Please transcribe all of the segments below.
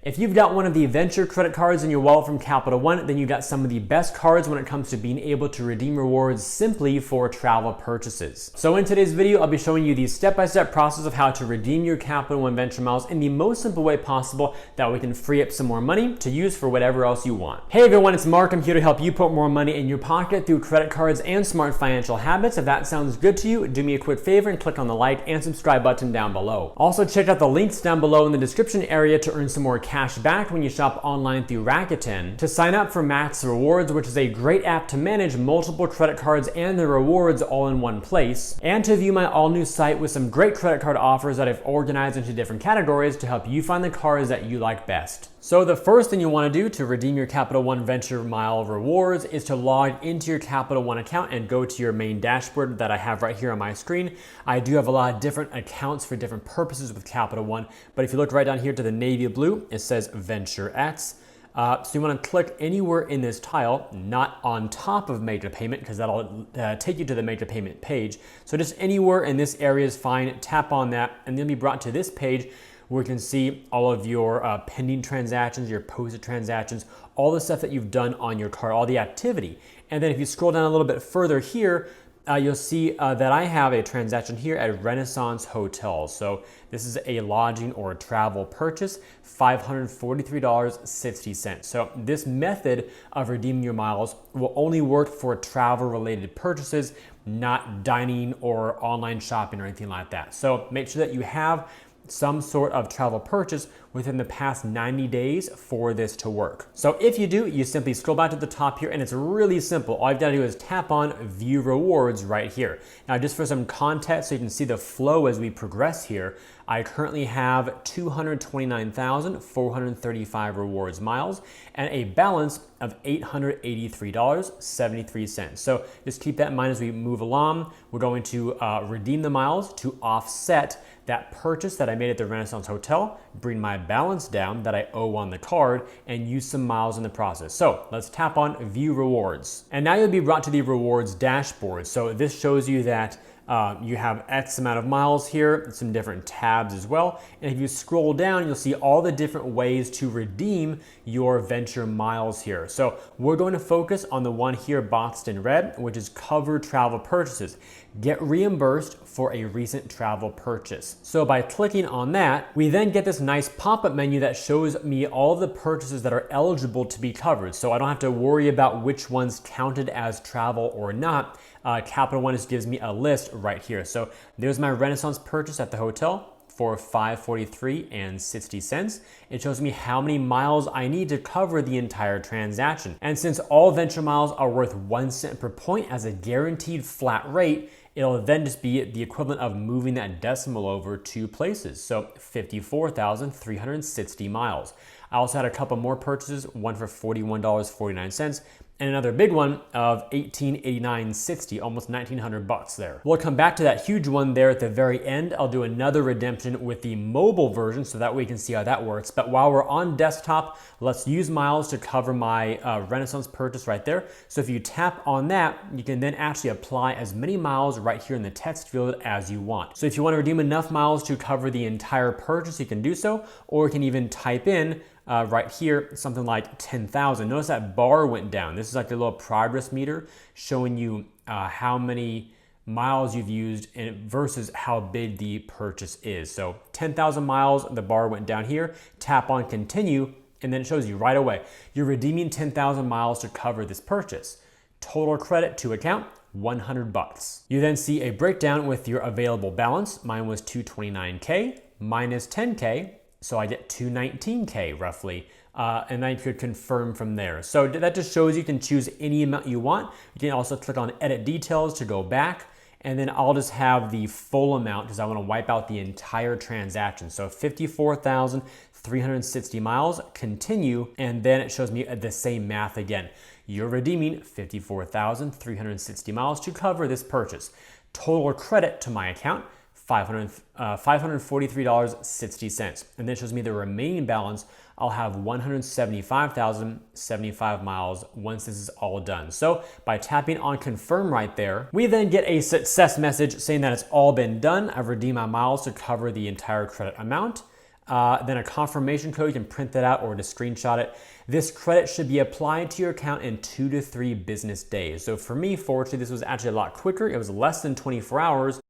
If you've got one of the Venture credit cards in your wallet from Capital One, then you've got some of the best cards when it comes to being able to redeem rewards simply for travel purchases. So in today's video, I'll be showing you the step-by-step process of how to redeem your Capital One Venture miles in the most simple way possible, that we can free up some more money to use for whatever else you want. Hey everyone, it's Mark. I'm here to help you put more money in your pocket through credit cards and smart financial habits. If that sounds good to you, do me a quick favor and click on the like and subscribe button down below. Also check out the links down below in the description area to earn some more cash back when you shop online through Rakuten, to sign up for MAXREWARDS, which is a great app to manage multiple credit cards and their rewards all in one place, and to view my all-new site with some great credit card offers that I've organized into different categories to help you find the cards that you like best. So the first thing you want to do to redeem your Capital One Venture Mile rewards is to log into your Capital One account and go to your main dashboard that I have right here on my screen. I do have a lot of different accounts for different purposes with Capital One, but if you look right down here to the navy blue, it says Venture X. So you want to click anywhere in this tile, not on top of Make a Payment, because that'll take you to the Make a Payment page. So just anywhere in this area is fine. Tap on that and then be brought to this page where you can see all of your pending transactions, your posted transactions, all the stuff that you've done on your card, all the activity. And then if you scroll down a little bit further here, you'll see that I have a transaction here at Renaissance Hotels. So this is a lodging or a travel purchase, $543.60. So this method of redeeming your miles will only work for travel related purchases, not dining or online shopping or anything like that. So make sure that you have some sort of travel purchase within the past 90 days for this to work. So if you do, you simply scroll back to the top here and it's really simple. All you've got to do is tap on View Rewards right here. Now just for some context so you can see the flow as we progress here, I currently have 229,435 rewards miles and a balance of $883.73. So just keep that in mind as we move along. We're going to redeem the miles to offset that purchase that I made at the Renaissance Hotel, bring my balance down that I owe on the card, and use some miles in the process. So let's tap on View Rewards. And now you'll be brought to the rewards dashboard. So this shows you that you have X amount of miles here, some different tabs as well. And if you scroll down, you'll see all the different ways to redeem your Venture miles here. So we're going to focus on the one here boxed in red, which is cover travel purchases. Get reimbursed for a recent travel purchase. So by clicking on that, we then get this nice pop-up menu that shows me all of the purchases that are eligible to be covered. So I don't have to worry about which ones counted as travel or not. Capital One just gives me a list right here. So there's my Renaissance purchase at the hotel for $543.60. It shows me how many miles I need to cover the entire transaction. And since all Venture miles are worth 1 cent per point as a guaranteed flat rate, it'll then just be the equivalent of moving that decimal over 2 places. So 54,360 miles. I also had a couple more purchases, one for $41.49 and another big one of $1889.60, almost 1,900 bucks there. We'll come back to that huge one there at the very end. I'll do another redemption with the mobile version so that way you can see how that works. But while we're on desktop, let's use miles to cover my Renaissance purchase right there. So if you tap on that, you can then actually apply as many miles right here in the text field as you want. So if you want to redeem enough miles to cover the entire purchase, you can do so, or you can even type in right here, something like 10,000. Notice that bar went down. This is like a little progress meter showing you how many miles you've used versus how big the purchase is. So 10,000 miles, the bar went down here. Tap on continue, and then it shows you right away. You're redeeming 10,000 miles to cover this purchase. Total credit to account, 100 bucks. You then see a breakdown with your available balance. Mine was 229K minus 10K. So I get 219K roughly, and then you could confirm from there. So that just shows you can choose any amount you want. You can also click on edit details to go back, and then I'll just have the full amount because I want to wipe out the entire transaction. So 54,360 miles, continue, and then it shows me the same math again. You're redeeming 54,360 miles to cover this purchase. Total credit to my account, $543.60. And then it shows me the remaining balance. I'll have 175,075 miles once this is all done. So by tapping on confirm right there, we then get a success message saying that it's all been done. I've redeemed my miles to cover the entire credit amount. then a confirmation code. You can print that out or just screenshot it. This credit should be applied to your account in 2 to 3 business days. So for me, fortunately, this was actually a lot quicker. It was less than 24 hours.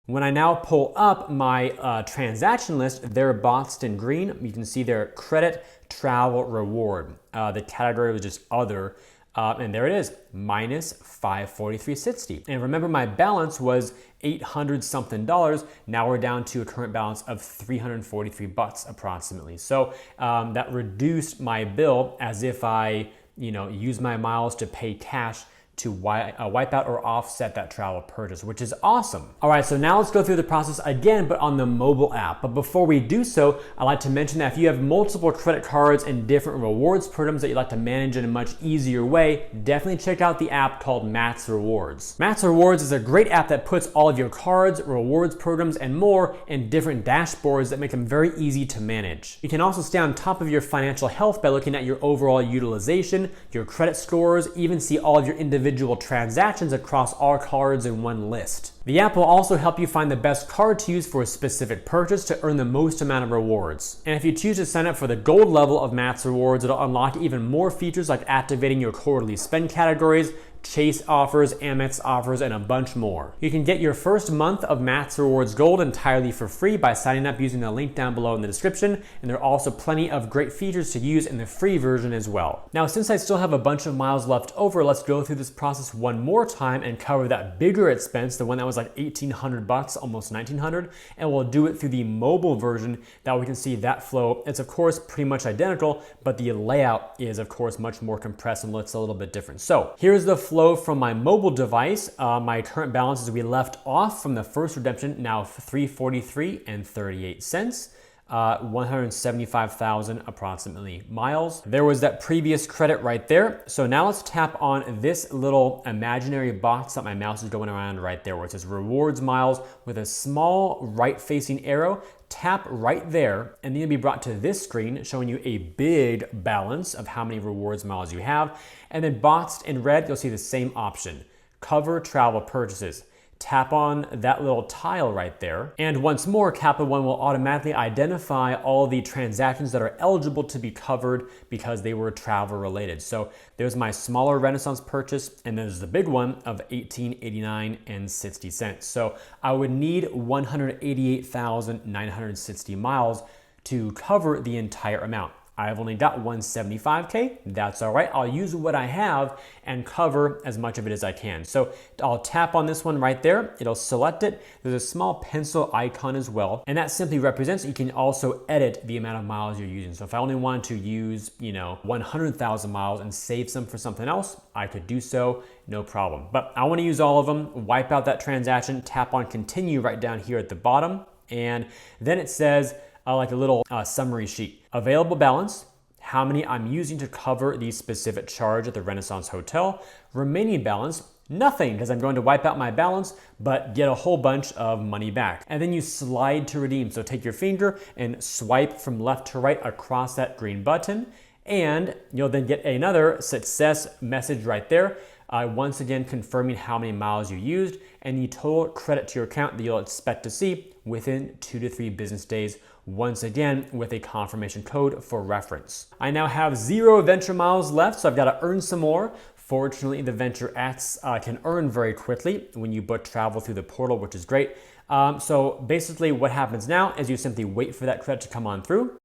When I now pull up my transaction list, they're boxed in green. You can see their credit, travel, reward. The category was just other. And there it is, minus $543.60. And remember, my balance was $800 something. Now we're down to a current balance of $343 approximately. So that reduced my bill as if I, use my miles to pay cash to wipe out or offset that travel purchase, which is awesome. All right, so now let's go through the process again, but on the mobile app. But before we do so, I'd like to mention that if you have multiple credit cards and different rewards programs that you'd like to manage in a much easier way, definitely check out the app called MAXREWARDS. MAXREWARDS is a great app that puts all of your cards, rewards programs, and more in different dashboards that make them very easy to manage. You can also stay on top of your financial health by looking at your overall utilization, your credit scores, even see all of your individual transactions across all cards in one list. The app will also help you find the best card to use for a specific purchase to earn the most amount of rewards. And if you choose to sign up for the gold level of MAXREWARDS, it'll unlock even more features like activating your quarterly spend categories, Chase offers, Amex offers, and a bunch more. You can get your first month of MAXREWARDS Gold entirely for free by signing up using the link down below in the description, and there are also plenty of great features to use in the free version as well. Now, since I still have a bunch of miles left over, let's go through this process one more time and cover that bigger expense, the one that was like $1,800, almost $1,900, and we'll do it through the mobile version. That we can see that flow. It's of course pretty much identical, but the layout is of course much more compressed and looks a little bit different. So here's the flow from my mobile device. My current balance is we left off from the first redemption, now $343.38. 175,000 approximately miles. There was that previous credit right there. So now let's tap on this little imaginary box that my mouse is going around right there where it says rewards miles with a small right facing arrow. Tap right there and then you'll be brought to this screen showing you a big balance of how many rewards miles you have. And then boxed in red, you'll see the same option, cover travel purchases. Tap on that little tile right there. And once more, Capital One will automatically identify all the transactions that are eligible to be covered because they were travel related. So there's my smaller Renaissance purchase, and there's the big one of $18.89.60. So I would need 188,960 miles to cover the entire amount. I've only got 175K, that's all right. I'll use what I have and cover as much of it as I can. So I'll tap on this one right there. It'll select it. There's a small pencil icon as well. And that simply represents you can also edit the amount of miles you're using. So if I only wanted to use, 100,000 miles and save some for something else, I could do so, no problem. But I want to use all of them, wipe out that transaction, tap on continue right down here at the bottom. And then it says, like a little summary sheet. Available balance, how many I'm using to cover the specific charge at the Renaissance Hotel. Remaining balance, nothing, because I'm going to wipe out my balance, but get a whole bunch of money back. And then you slide to redeem. So take your finger and swipe from left to right across that green button, and you'll then get another success message right there. Once again, confirming how many miles you used and the total credit to your account that you'll expect to see within 2 to 3 business days, once again with a confirmation code for reference. I now have 0 Venture miles left, so I've got to earn some more. Fortunately, the Venture X can earn very quickly when you book travel through the portal, which is great. So basically what happens now is you simply wait for that credit to come on through.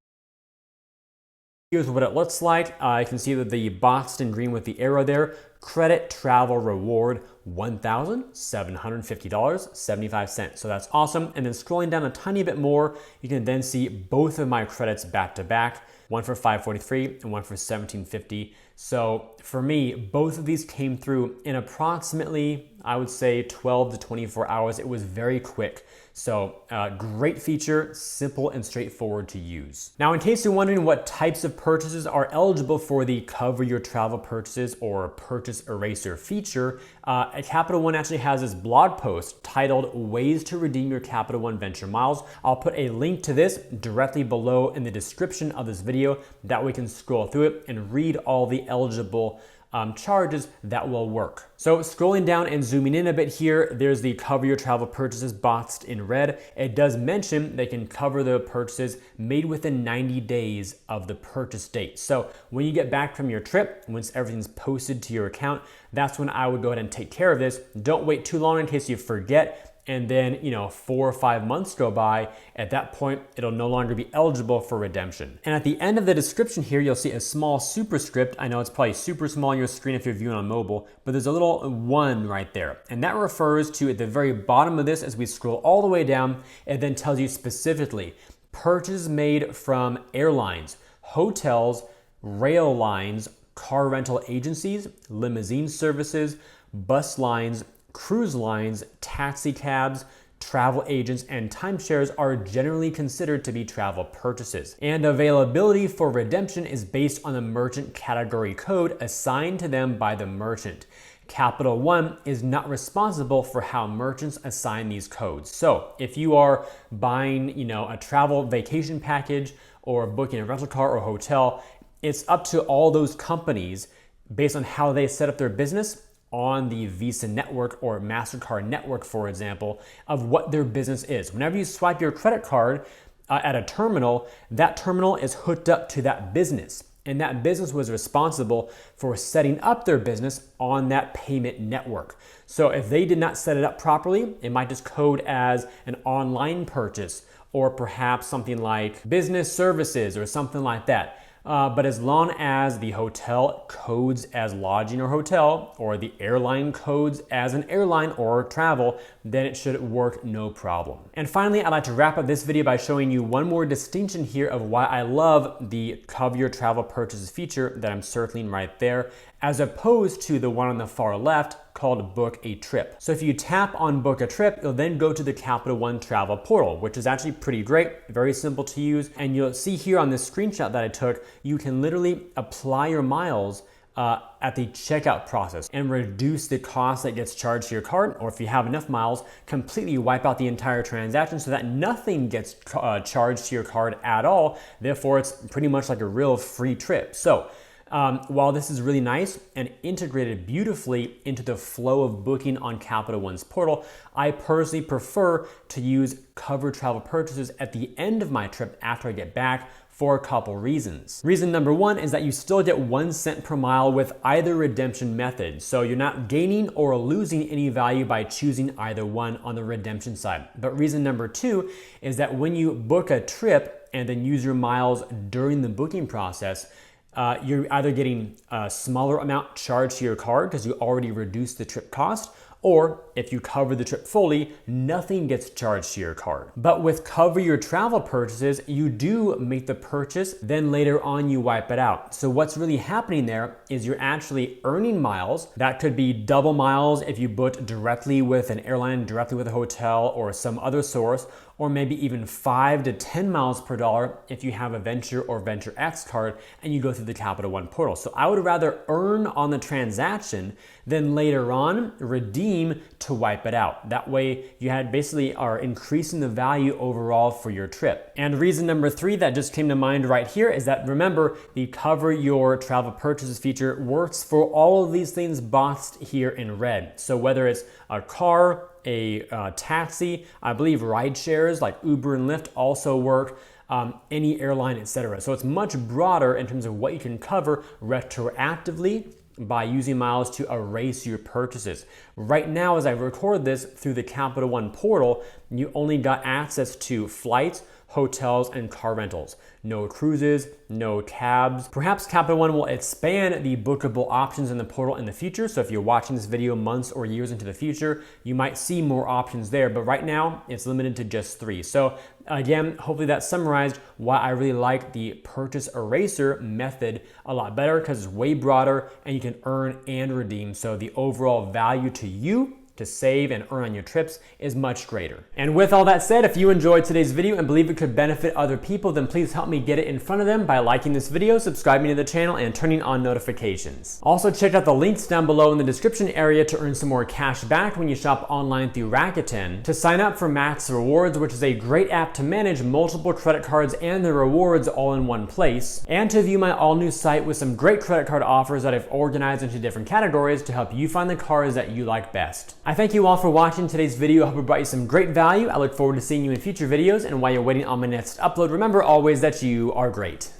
Here's what it looks like. You can see that the boxed in green with the arrow there, credit travel reward, $1,750.75. So that's awesome. And then scrolling down a tiny bit more, you can then see both of my credits back to back, one for $543 and one for $1,750. So for me, both of these came through in approximately, I would say 12 to 24 hours. It was very quick. So great feature, simple and straightforward to use. Now, in case you're wondering what types of purchases are eligible for the cover your travel purchases or purchase eraser feature, Capital One actually has this blog post titled Ways to Redeem Your Capital One Venture Miles. I'll put a link to this directly below in the description of this video. That way we can scroll through it and read all the eligible charges, that will work. So scrolling down and zooming in a bit here, there's the cover your travel purchases boxed in red. It does mention they can cover the purchases made within 90 days of the purchase date. So when you get back from your trip, once everything's posted to your account, that's when I would go ahead and take care of this. Don't wait too long in case you forget, and then 4 or 5 months go by. At that point, it'll no longer be eligible for redemption. And at the end of the description here, you'll see a small superscript. I know it's probably super small on your screen if you're viewing on mobile, but there's a little 1 right there. And that refers to, at the very bottom of this, as we scroll all the way down, it then tells you specifically, purchases made from airlines, hotels, rail lines, car rental agencies, limousine services, bus lines, cruise lines, taxi cabs, travel agents, and timeshares are generally considered to be travel purchases. And availability for redemption is based on the merchant category code assigned to them by the merchant. Capital One is not responsible for how merchants assign these codes. So if you are buying, a travel vacation package or booking a rental car or hotel, it's up to all those companies based on how they set up their business on the Visa network or MasterCard network, for example, of what their business is. Whenever you swipe your credit card at a terminal, that terminal is hooked up to that business. And that business was responsible for setting up their business on that payment network. So if they did not set it up properly, it might just code as an online purchase or perhaps something like business services or something like that. But as long as the hotel codes as lodging or hotel, or the airline codes as an airline or travel, then it should work no problem. And finally, I'd like to wrap up this video by showing you one more distinction here of why I love the cover your travel purchases feature that I'm circling right there, as opposed to the one on the far left called Book a Trip. So if you tap on Book a Trip, you'll then go to the Capital One travel portal, which is actually pretty great, very simple to use. And you'll see here on this screenshot that I took, you can literally apply your miles at the checkout process and reduce the cost that gets charged to your card, or if you have enough miles, completely wipe out the entire transaction so that nothing gets charged to your card at all. Therefore, it's pretty much like a real free trip. So while this is really nice and integrated beautifully into the flow of booking on Capital One's portal, I personally prefer to use covered travel purchases at the end of my trip after I get back for a couple reasons. Reason number 1 is that you still get 1 cent per mile with either redemption method. So you're not gaining or losing any value by choosing either one on the redemption side. But reason number 2 is that when you book a trip and then use your miles during the booking process, you're either getting a smaller amount charged to your card because you already reduced the trip cost, or if you cover the trip fully, nothing gets charged to your card. But with cover your travel purchases, you do make the purchase, then later on you wipe it out. So what's really happening there is you're actually earning miles. That could be double miles if you booked directly with an airline, directly with a hotel or some other source, or maybe even 5 to 10 miles per dollar if you have a Venture or Venture X card and you go through the Capital One portal. So I would rather earn on the transaction than later on redeem to wipe it out. That way you basically are increasing the value overall for your trip. And reason number 3 that just came to mind right here is that, remember, the cover your travel purchases feature works for all of these things boxed here in red. So whether it's a car, a taxi, I believe ride shares like Uber and Lyft also work, any airline, etc. So it's much broader in terms of what you can cover retroactively by using miles to erase your purchases. Right now, as I record this through the Capital One portal, you only got access to flights, hotels, and car rentals. No cruises, no cabs. Perhaps Capital One will expand the bookable options in the portal in the future. So if you're watching this video months or years into the future, you might see more options there. But right now, it's limited to just 3. So again, hopefully that summarized why I really like the purchase eraser method a lot better, because it's way broader and you can earn and redeem. So the overall value to you to save and earn on your trips is much greater. And with all that said, if you enjoyed today's video and believe it could benefit other people, then please help me get it in front of them by liking this video, subscribing to the channel, and turning on notifications. Also, check out the links down below in the description area to earn some more cash back when you shop online through Rakuten, to sign up for MAXREWARDS, which is a great app to manage multiple credit cards and their rewards all in one place, and to view my all-new site with some great credit card offers that I've organized into different categories to help you find the cards that you like best. I thank you all for watching today's video. I hope it brought you some great value. I look forward to seeing you in future videos, and while you're waiting on my next upload, remember always that you are great.